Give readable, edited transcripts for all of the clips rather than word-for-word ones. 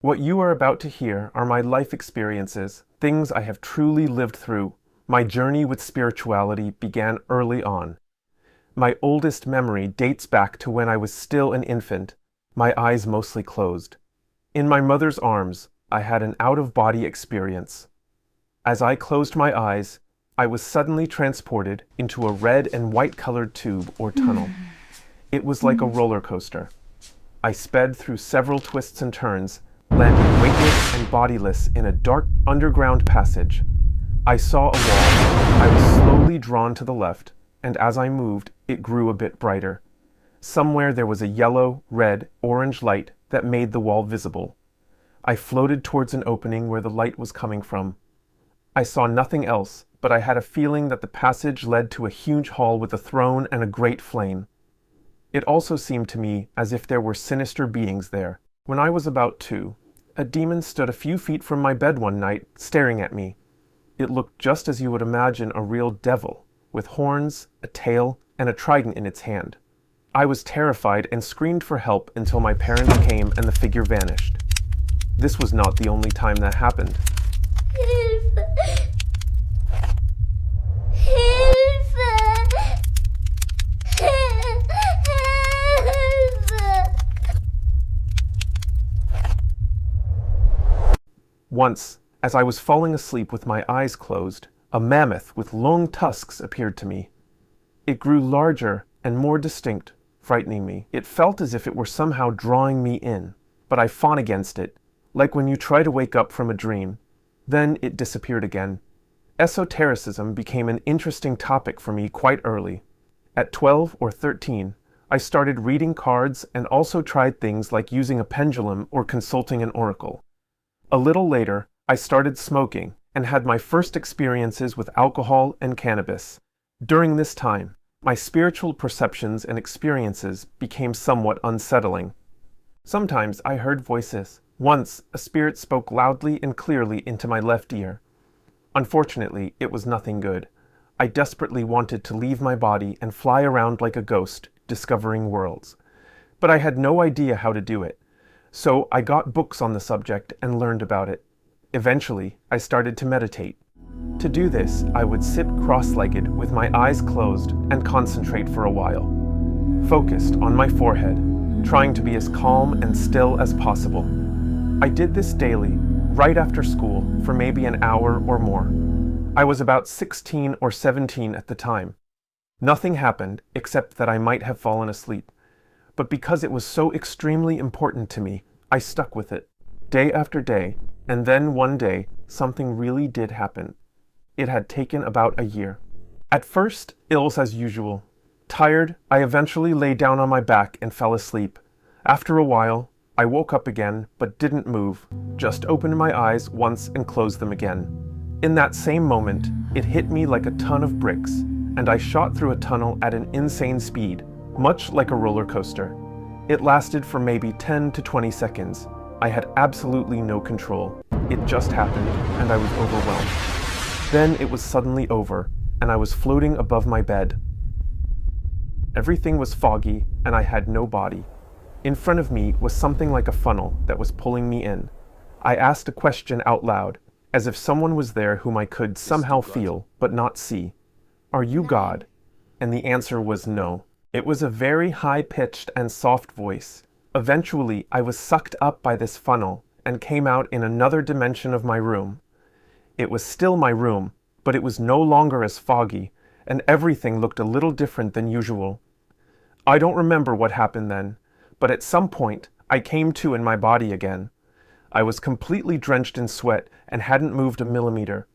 What you are about to hear are my life experiences, things I have truly lived through. My journey with spirituality began early on. My oldest memory dates back to when I was still an infant, my eyes mostly closed. In my mother's arms, I had an out-of-body experience. As I closed my eyes, I was suddenly transported into a red and white-colored tube or tunnel. It was like a roller coaster. I sped through several twists and turns, landing weightless and bodiless in a dark underground passage. I saw a wall. I was slowly drawn to the left, and as I moved, it grew a bit brighter. Somewhere there was a yellow, red, orange light that made the wall visible. I floated towards an opening where the light was coming from. I saw nothing else, but I had a feeling that the passage led to a huge hall with a throne and a great flame. It also seemed to me as if there were sinister beings there. When I was about 2, a demon stood a few feet from my bed one night, staring at me. It looked just as you would imagine a real devil, with horns, a tail, and a trident in its hand. I was terrified and screamed for help until my parents came and the figure vanished. This was not the only time that happened. Once, as I was falling asleep with my eyes closed, a mammoth with long tusks appeared to me. It grew larger and more distinct, frightening me. It felt as if it were somehow drawing me in, but I fought against it, like when you try to wake up from a dream. Then it disappeared again. Esotericism became an interesting topic for me quite early. At 12 or 13, I started reading cards and also tried things like using a pendulum or consulting an oracle. A little later, I started smoking and had my first experiences with alcohol and cannabis. During this time, my spiritual perceptions and experiences became somewhat unsettling. Sometimes I heard voices. Once, a spirit spoke loudly and clearly into my left ear. Unfortunately, it was nothing good. I desperately wanted to leave my body and fly around like a ghost, discovering worlds. But I had no idea how to do it. So I got books on the subject and learned about it. Eventually, I started to meditate. To do this, I would sit cross-legged with my eyes closed and concentrate for a while, focused on my forehead, trying to be as calm and still as possible. I did this daily, right after school, for maybe an hour or more. I was about 16 or 17 at the time. Nothing happened except that I might have fallen asleep. But because it was so extremely important to me, I stuck with it, day after day, and then one day, something really did happen. It had taken about a year. At first, ill as usual. Tired, I eventually lay down on my back and fell asleep. After a while, I woke up again, but didn't move, just opened my eyes once and closed them again. In that same moment, it hit me like a ton of bricks, and I shot through a tunnel at an insane speed, much like a roller coaster. It lasted for maybe 10 to 20 seconds. I had absolutely no control. It just happened, and I was overwhelmed. Then it was suddenly over, and I was floating above my bed. Everything was foggy, and I had no body. In front of me was something like a funnel that was pulling me in. I asked a question out loud, as if someone was there whom I could somehow feel, but not see. "Are you God?" And the answer was no. It was a very high-pitched and soft voice. Eventually, I was sucked up by this funnel and came out in another dimension of my room. It was still my room, but it was no longer as foggy, and everything looked a little different than usual. I don't remember what happened then, but at some point, I came to in my body again. I was completely drenched in sweat and hadn't moved a millimeter.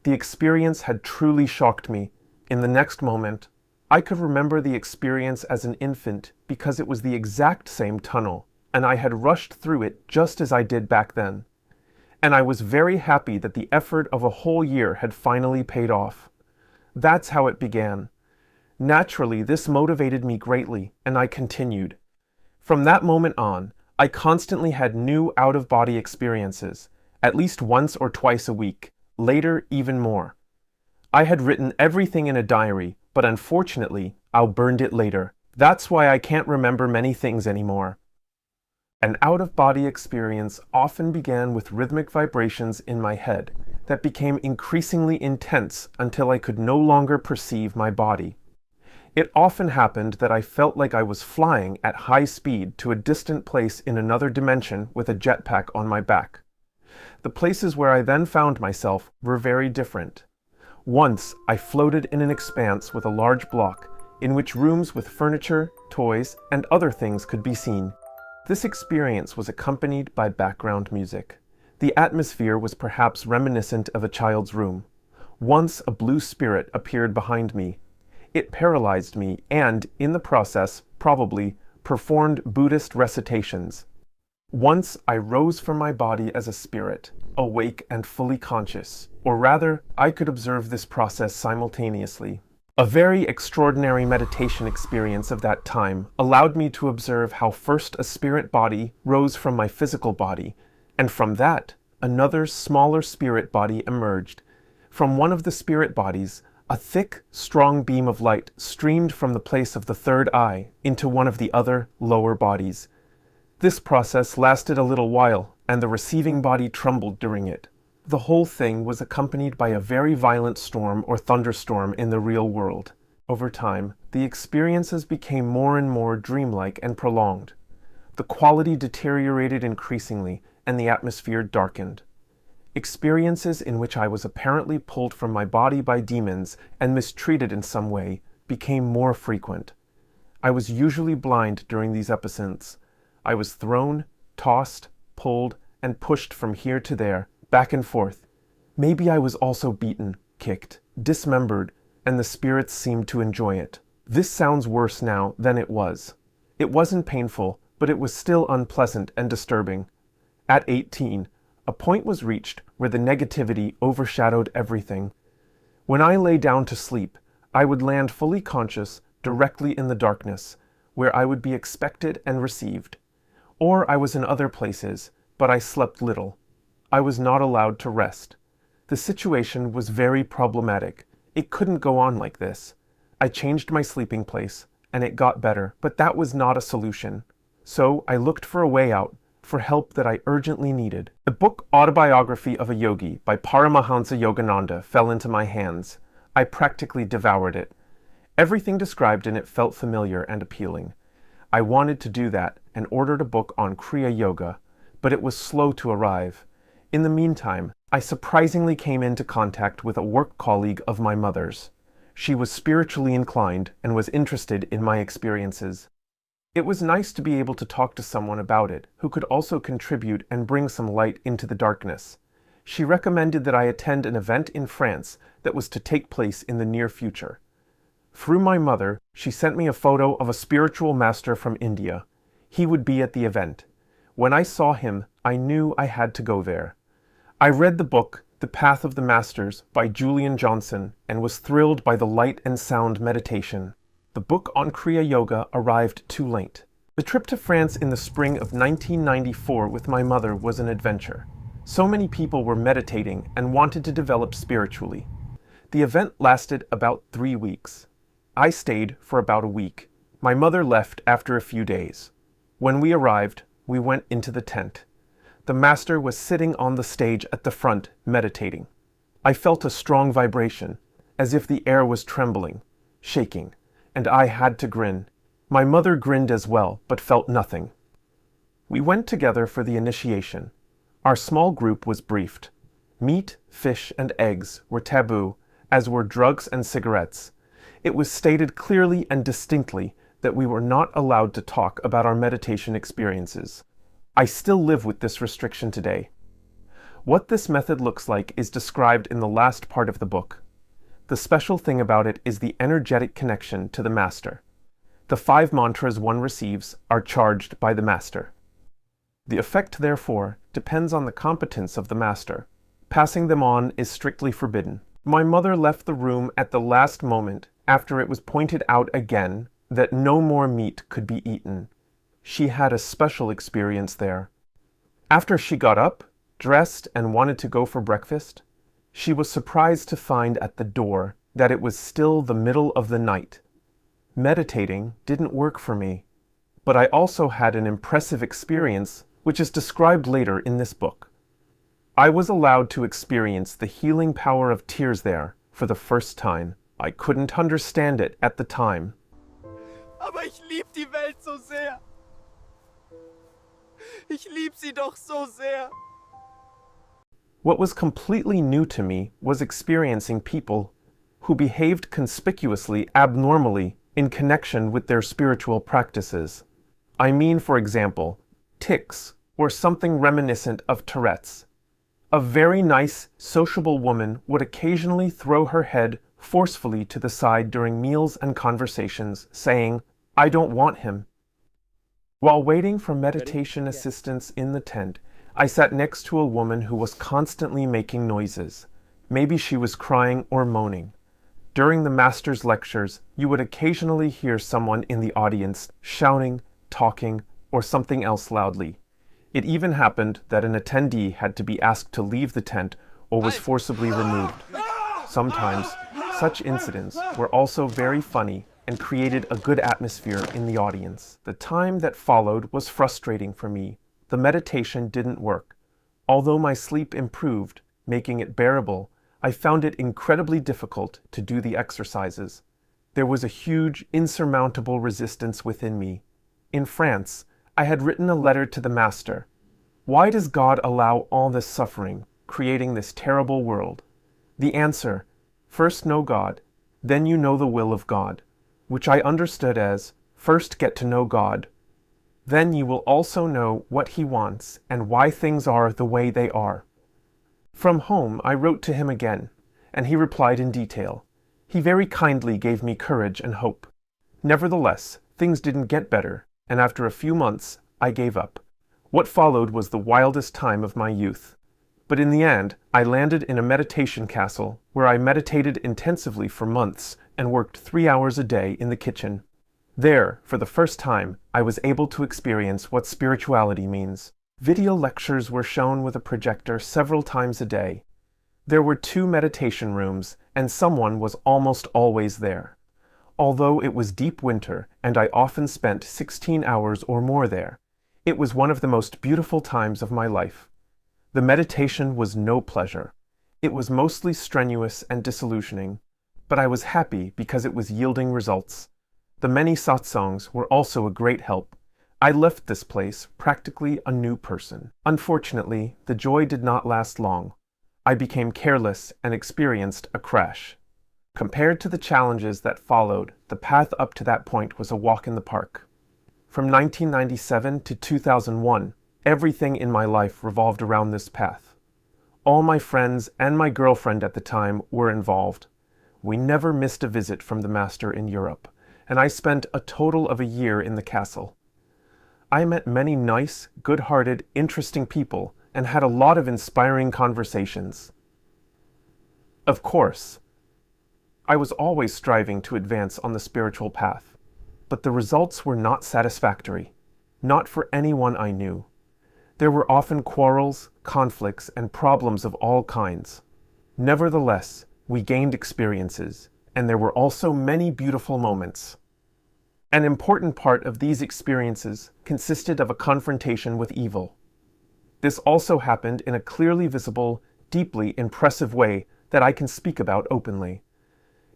The experience had truly shocked me. In the next moment, I could remember the experience as an infant because it was the exact same tunnel, and I had rushed through it just as I did back then. And I was very happy that the effort of a whole year had finally paid off. That's how it began. Naturally, this motivated me greatly, and I continued. From that moment on, I constantly had new out-of-body experiences, at least once or twice a week, later even more. I had written everything in a diary, but unfortunately, I burned it later. That's why I can't remember many things anymore. An out-of-body experience often began with rhythmic vibrations in my head that became increasingly intense until I could no longer perceive my body. It often happened that I felt like I was flying at high speed to a distant place in another dimension with a jetpack on my back. The places where I then found myself were very different. Once I floated in an expanse with a large block, in which rooms with furniture, toys, and other things could be seen. This experience was accompanied by background music. The atmosphere was perhaps reminiscent of a child's room. Once a blue spirit appeared behind me. It paralyzed me and, in the process, probably, performed Buddhist recitations. Once I rose from my body as a spirit, awake and fully conscious, or rather, I could observe this process simultaneously. A very extraordinary meditation experience of that time allowed me to observe how first a spirit body rose from my physical body, and from that, another smaller spirit body emerged. From one of the spirit bodies, a thick, strong beam of light streamed from the place of the third eye into one of the other, lower bodies. This process lasted a little while, and the receiving body trembled during it. The whole thing was accompanied by a very violent storm or thunderstorm in the real world. Over time, the experiences became more and more dreamlike and prolonged. The quality deteriorated increasingly, and the atmosphere darkened. Experiences in which I was apparently pulled from my body by demons and mistreated in some way became more frequent. I was usually blind during these episodes. I was thrown, tossed, pulled, and pushed from here to there, back and forth. Maybe I was also beaten, kicked, dismembered, and the spirits seemed to enjoy it. This sounds worse now than it was. It wasn't painful, but it was still unpleasant and disturbing. At 18, a point was reached where the negativity overshadowed everything. When I lay down to sleep, I would land fully conscious directly in the darkness, where I would be expected and received. Or I was in other places, but I slept little. I was not allowed to rest. The situation was very problematic. It couldn't go on like this. I changed my sleeping place, and it got better, but that was not a solution. So I looked for a way out, for help that I urgently needed. The book Autobiography of a Yogi by Paramahansa Yogananda fell into my hands. I practically devoured it. Everything described in it felt familiar and appealing. I wanted to do that and ordered a book on Kriya Yoga, but it was slow to arrive. In the meantime, I surprisingly came into contact with a work colleague of my mother's. She was spiritually inclined and was interested in my experiences. It was nice to be able to talk to someone about it who could also contribute and bring some light into the darkness. She recommended that I attend an event in France that was to take place in the near future. Through my mother, she sent me a photo of a spiritual master from India. He would be at the event. When I saw him, I knew I had to go there. I read the book, The Path of the Masters, by Julian Johnson, and was thrilled by the light and sound meditation. The book on Kriya Yoga arrived too late. The trip to France in the spring of 1994 with my mother was an adventure. So many people were meditating and wanted to develop spiritually. The event lasted about 3 weeks. I stayed for about a week. My mother left after a few days. When we arrived, we went into the tent. The master was sitting on the stage at the front, meditating. I felt a strong vibration, as if the air was trembling, shaking, and I had to grin. My mother grinned as well, but felt nothing. We went together for the initiation. Our small group was briefed. Meat, fish, and eggs were taboo, as were drugs and cigarettes. It was stated clearly and distinctly that we were not allowed to talk about our meditation experiences. I still live with this restriction today. What this method looks like is described in the last part of the book. The special thing about it is the energetic connection to the master. The 5 mantras one receives are charged by the master. The effect, therefore, depends on the competence of the master. Passing them on is strictly forbidden. My mother left the room at the last moment after it was pointed out again that no more meat could be eaten. She had a special experience there. After she got up, dressed, and wanted to go for breakfast, she was surprised to find at the door that it was still the middle of the night. Meditating didn't work for me. but I also had an impressive experience which is described later in this book. I was allowed to experience the healing power of tears there for the first time. I couldn't understand it at the time. Aber ich lieb die Welt so sehr. Ich lieb sie doch so sehr. What was completely new to me was experiencing people who behaved conspicuously abnormally in connection with their spiritual practices. I mean, for example, tics or something reminiscent of Tourette's. A very nice, sociable woman would occasionally throw her head forcefully to the side during meals and conversations, saying, "I don't want him." While waiting for meditation assistance in the tent, I sat next to a woman who was constantly making noises. Maybe she was crying or moaning. During the master's lectures, you would occasionally hear someone in the audience shouting, talking, or something else loudly. It even happened that an attendee had to be asked to leave the tent or was forcibly removed. Sometimes, such incidents were also very funny and created a good atmosphere in the audience. The time that followed was frustrating for me. The meditation didn't work. Although my sleep improved, making it bearable, I found it incredibly difficult to do the exercises. There was a huge, insurmountable resistance within me. In France, I had written a letter to the Master. Why does God allow all this suffering, creating this terrible world? The answer: first know God, then you know the will of God, which I understood as, first get to know God. Then you will also know what He wants and why things are the way they are. From home, I wrote to him again, and he replied in detail. He very kindly gave me courage and hope. Nevertheless, things didn't get better, and after a few months, I gave up. What followed was the wildest time of my youth. But in the end, I landed in a meditation castle where I meditated intensively for months and worked 3 hours a day in the kitchen. There, for the first time, I was able to experience what spirituality means. Video lectures were shown with a projector several times a day. There were 2 meditation rooms, and someone was almost always there. Although it was deep winter, and I often spent 16 hours or more there, it was one of the most beautiful times of my life. The meditation was no pleasure. It was mostly strenuous and disillusioning, but I was happy because it was yielding results. The many satsangs were also a great help. I left this place practically a new person. Unfortunately, the joy did not last long. I became careless and experienced a crash. Compared to the challenges that followed, the path up to that point was a walk in the park. From 1997 to 2001, everything in my life revolved around this path. All my friends and my girlfriend at the time were involved. We never missed a visit from the Master in Europe, and I spent a total of a year in the castle. I met many nice, good-hearted, interesting people and had a lot of inspiring conversations. Of course, I was always striving to advance on the spiritual path, but the results were not satisfactory, not for anyone I knew. There were often quarrels, conflicts, and problems of all kinds. Nevertheless, we gained experiences, and there were also many beautiful moments. An important part of these experiences consisted of a confrontation with evil. This also happened in a clearly visible, deeply impressive way that I can speak about openly.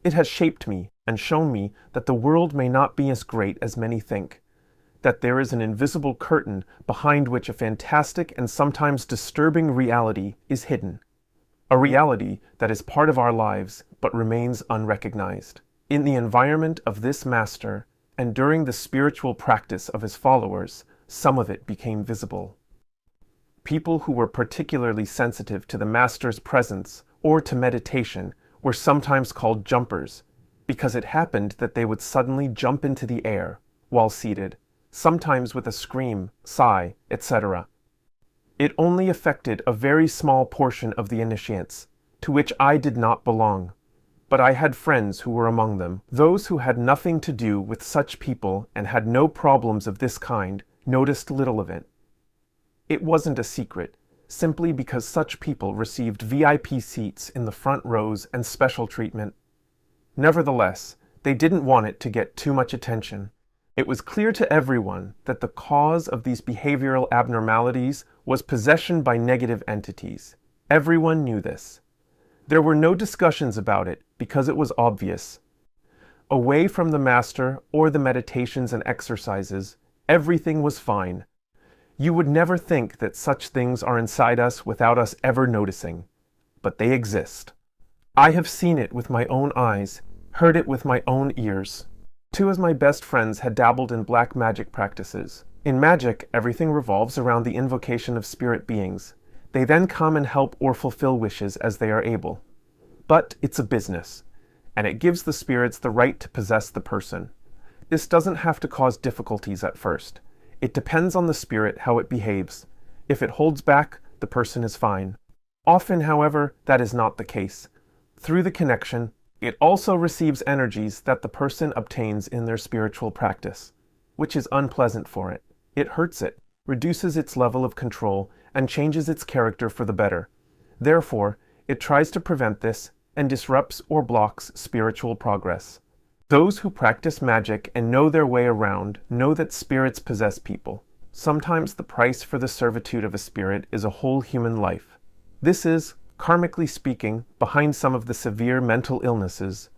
It has shaped me and shown me that the world may not be as great as many think, that there is an invisible curtain behind which a fantastic and sometimes disturbing reality is hidden. A reality that is part of our lives but remains unrecognized. In the environment of this Master, and during the spiritual practice of his followers, some of it became visible. People who were particularly sensitive to the Master's presence or to meditation were sometimes called jumpers, because it happened that they would suddenly jump into the air while seated, sometimes with a scream, sigh, etc. It only affected a very small portion of the initiates, to which I did not belong. But I had friends who were among them. Those who had nothing to do with such people and had no problems of this kind noticed little of it. It wasn't a secret, simply because such people received VIP seats in the front rows and special treatment. Nevertheless, they didn't want it to get too much attention. It was clear to everyone that the cause of these behavioral abnormalities was possession by negative entities. Everyone knew this. There were no discussions about it because it was obvious. Away from the master or the meditations and exercises, everything was fine. You would never think that such things are inside us without us ever noticing. But they exist. I have seen it with my own eyes, heard it with my own ears. Two of my best friends had dabbled in black magic practices. In magic, everything revolves around the invocation of spirit beings. They then come and help or fulfill wishes as they are able. But it's a business, and it gives the spirits the right to possess the person. This doesn't have to cause difficulties at first. It depends on the spirit how it behaves. If it holds back, the person is fine. Often, however, that is not the case. Through the connection, it also receives energies that the person obtains in their spiritual practice, which is unpleasant for it. It hurts it, reduces its level of control, and changes its character for the better. Therefore, it tries to prevent this and disrupts or blocks spiritual progress. Those who practice magic and know their way around know that spirits possess people. Sometimes the price for the servitude of a spirit is a whole human life. This is, karmically speaking, behind some of the severe mental illnesses.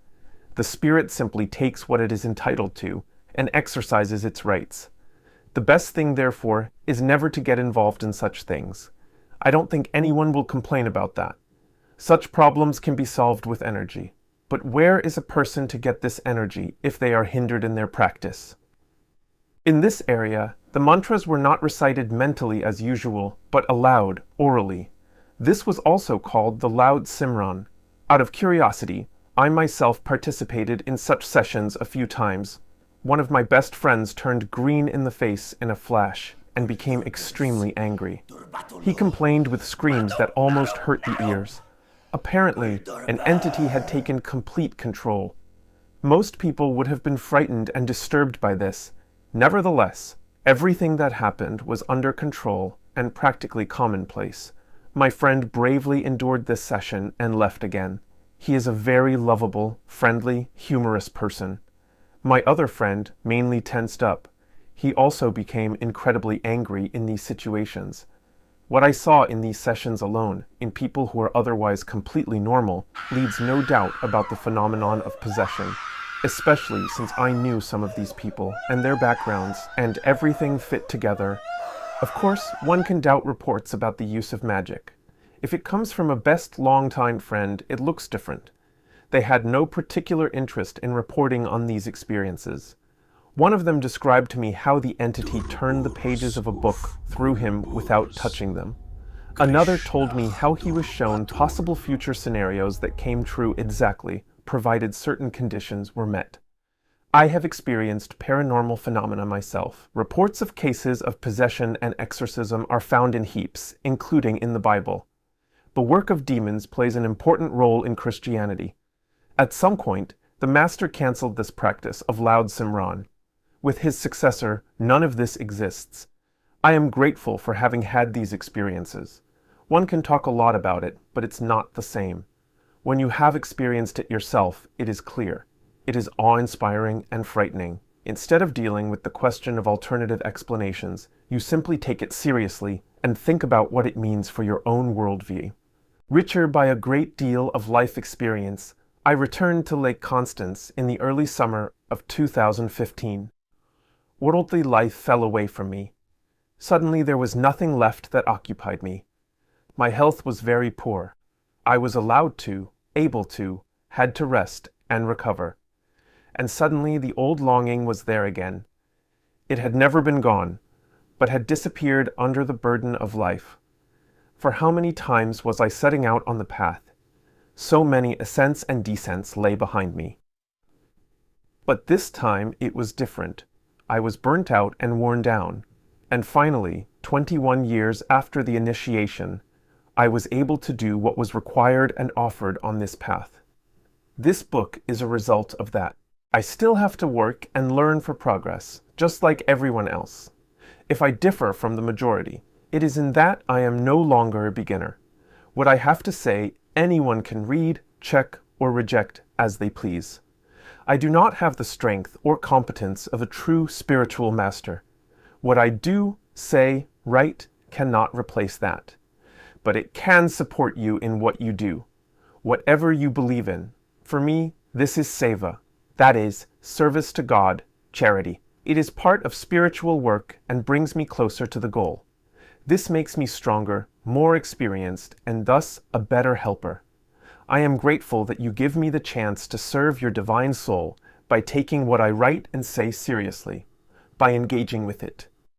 The spirit simply takes what it is entitled to and exercises its rights. The best thing, therefore, is never to get involved in such things. I don't think anyone will complain about that. Such problems can be solved with energy. But where is a person to get this energy if they are hindered in their practice? In this area, the mantras were not recited mentally as usual, but aloud, orally. This was also called the loud Simran. Out of curiosity, I myself participated in such sessions a few times. One of my best friends turned green in the face in a flash and became extremely angry. He complained with screams that almost hurt the ears. Apparently, an entity had taken complete control. Most people would have been frightened and disturbed by this. Nevertheless, everything that happened was under control and practically commonplace. My friend bravely endured this session and left again. He is a very lovable, friendly, humorous person. My other friend mainly tensed up. He also became incredibly angry in these situations. What I saw in these sessions alone, in people who are otherwise completely normal, leads no doubt about the phenomenon of possession, especially since I knew some of these people and their backgrounds, and everything fit together. Of course, one can doubt reports about the use of magic. If it comes from a best long-time friend, it looks different. They had no particular interest in reporting on these experiences. One of them described to me how the entity turned the pages of a book through him without touching them. Another told me how he was shown possible future scenarios that came true exactly, provided certain conditions were met. I have experienced paranormal phenomena myself. Reports of cases of possession and exorcism are found in heaps, including in the Bible. The work of demons plays an important role in Christianity. At some point, the Master cancelled this practice of loud Simran. With his successor, none of this exists. I am grateful for having had these experiences. One can talk a lot about it, but it's not the same. When you have experienced it yourself, it is clear. It is awe-inspiring and frightening. Instead of dealing with the question of alternative explanations, you simply take it seriously and think about what it means for your own worldview. Richer by a great deal of life experience, I returned to Lake Constance in the early summer of 2015. Worldly life fell away from me. Suddenly there was nothing left that occupied me. My health was very poor. I was allowed to, able to, had to rest and recover. And suddenly the old longing was there again. It had never been gone, but had disappeared under the burden of life. For how many times was I setting out on the path? So many ascents and descents lay behind me. But this time it was different. I was burnt out and worn down, and finally, 21 years after the initiation, I was able to do what was required and offered on this path. This book is a result of that. I still have to work and learn for progress, just like everyone else. If I differ from the majority, it is in that I am no longer a beginner. What I have to say, anyone can read, check, or reject as they please. I do not have the strength or competence of a true spiritual master. What I do, say, write cannot replace that. But it can support you in what you do, whatever you believe in. For me, this is seva, that is, service to God, charity. It is part of spiritual work and brings me closer to the goal. This makes me stronger, more experienced, and thus a better helper. I am grateful that you give me the chance to serve your divine soul by taking what I write and say seriously, by engaging with it.